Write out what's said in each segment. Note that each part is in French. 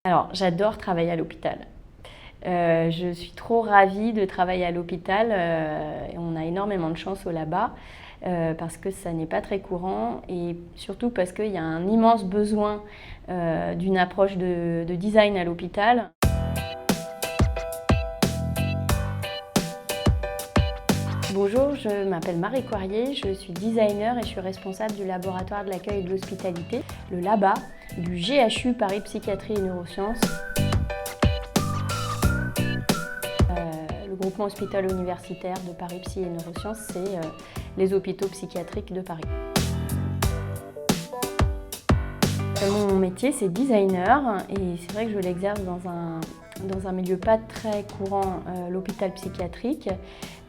Alors, j'adore travailler à l'hôpital. Je suis trop ravie de travailler à l'hôpital. On a énormément de chance au LABA parce que ça n'est pas très courant et surtout parce qu'il y a un immense besoin d'une approche de design à l'hôpital. Bonjour, je m'appelle Marie Coirier, je suis designer et je suis responsable du laboratoire de l'accueil et de l'hospitalité, le LABA, du GHU Paris Psychiatrie et Neurosciences. Le groupement hospitalo universitaire de Paris Psy et Neurosciences, c'est les hôpitaux psychiatriques de Paris. Mon métier, c'est designer et c'est vrai que je l'exerce dans un milieu pas très courant, l'hôpital psychiatrique.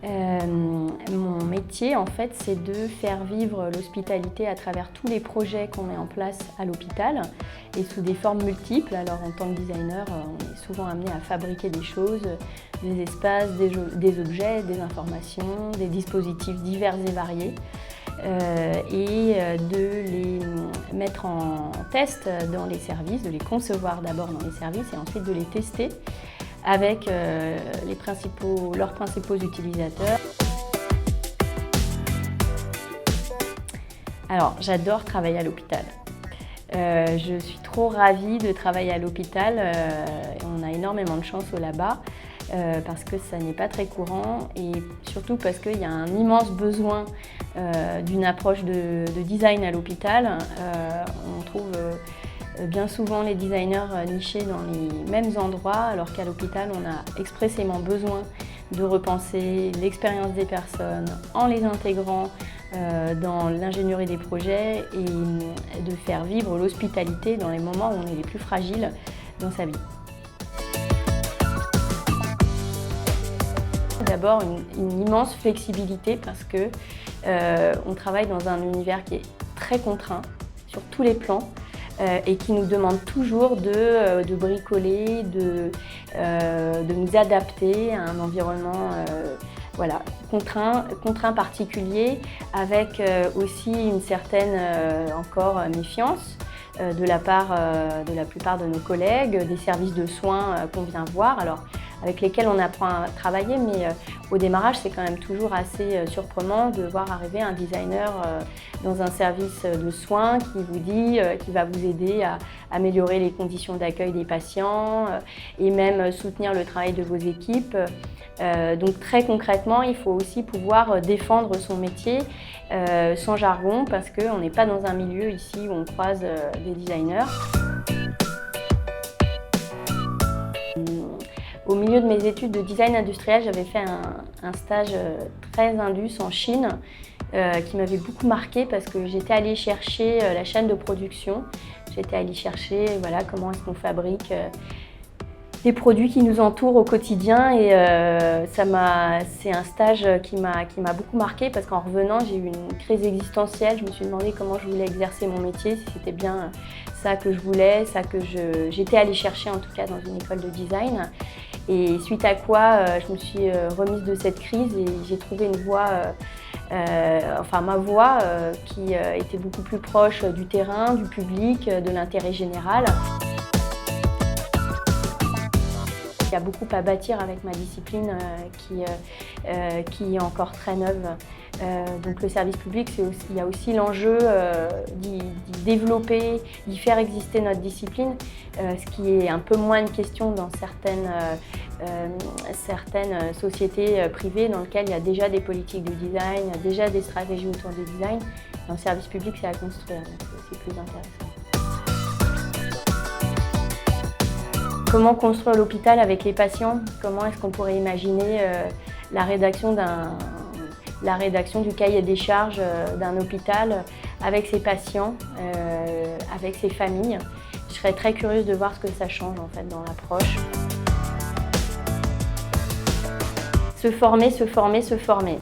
Mon métier, en fait, c'est de faire vivre l'hospitalité à travers tous les projets qu'on met en place à l'hôpital et sous des formes multiples. Alors, en tant que designer, on est souvent amené à fabriquer des choses, des espaces, des objets, des informations, des dispositifs divers et variés. Et de les mettre en test dans les services, de les concevoir d'abord dans les services et ensuite de les tester avec leurs principaux utilisateurs. Alors, j'adore travailler à l'hôpital. Je suis trop ravie de travailler à l'hôpital. On a énormément de chance au LABA parce que ça n'est pas très courant et surtout parce qu'il y a un immense besoin d'une approche de design à l'hôpital. On trouve bien souvent les designers nichés dans les mêmes endroits alors qu'à l'hôpital on a expressément besoin de repenser l'expérience des personnes en les intégrant dans l'ingénierie des projets et de faire vivre l'hospitalité dans les moments où on est les plus fragiles dans sa vie. D'abord une immense flexibilité parce que on travaille dans un univers qui est très contraint sur tous les plans et qui nous demande toujours de bricoler, de nous adapter à un environnement contraint particulier avec aussi une certaine encore méfiance de la part de la plupart de nos collègues, des services de soins qu'on vient voir. Alors, avec lesquels on apprend à travailler, mais au démarrage, c'est quand même toujours assez surprenant de voir arriver un designer dans un service de soins qui vous dit, qui va vous aider à améliorer les conditions d'accueil des patients et même soutenir le travail de vos équipes. Donc très concrètement, il faut aussi pouvoir défendre son métier sans jargon parce qu'on n'est pas dans un milieu ici où on croise des designers. Au milieu de mes études de design industriel, j'avais fait un stage très indus en Chine qui m'avait beaucoup marqué parce que j'étais allée chercher la chaîne de production. J'étais allée chercher comment est-ce qu'on fabrique des produits qui nous entourent au quotidien et c'est un stage qui m'a beaucoup marqué parce qu'en revenant, j'ai eu une crise existentielle. Je me suis demandé comment je voulais exercer mon métier, si c'était bien ça que je voulais, ça que j'étais allée chercher en tout cas dans une école de design. Et suite à quoi, je me suis remise de cette crise et j'ai trouvé une voie, ma voie qui était beaucoup plus proche du terrain, du public, de l'intérêt général. Il y a beaucoup à bâtir avec ma discipline qui est encore très neuve. Donc le service public, il y a aussi l'enjeu d'y développer, d'y faire exister notre discipline, ce qui est un peu moins une question dans certaines sociétés privées dans lesquelles il y a déjà des politiques de design, il y a déjà des stratégies autour du design. Dans le service public, c'est à construire, donc c'est plus intéressant. Comment construire l'hôpital avec les patients? Comment est-ce qu'on pourrait imaginer la rédaction du cahier des charges d'un hôpital avec ses patients, avec ses familles? Je serais très curieuse de voir ce que ça change en fait dans l'approche. Se former, se former, se former.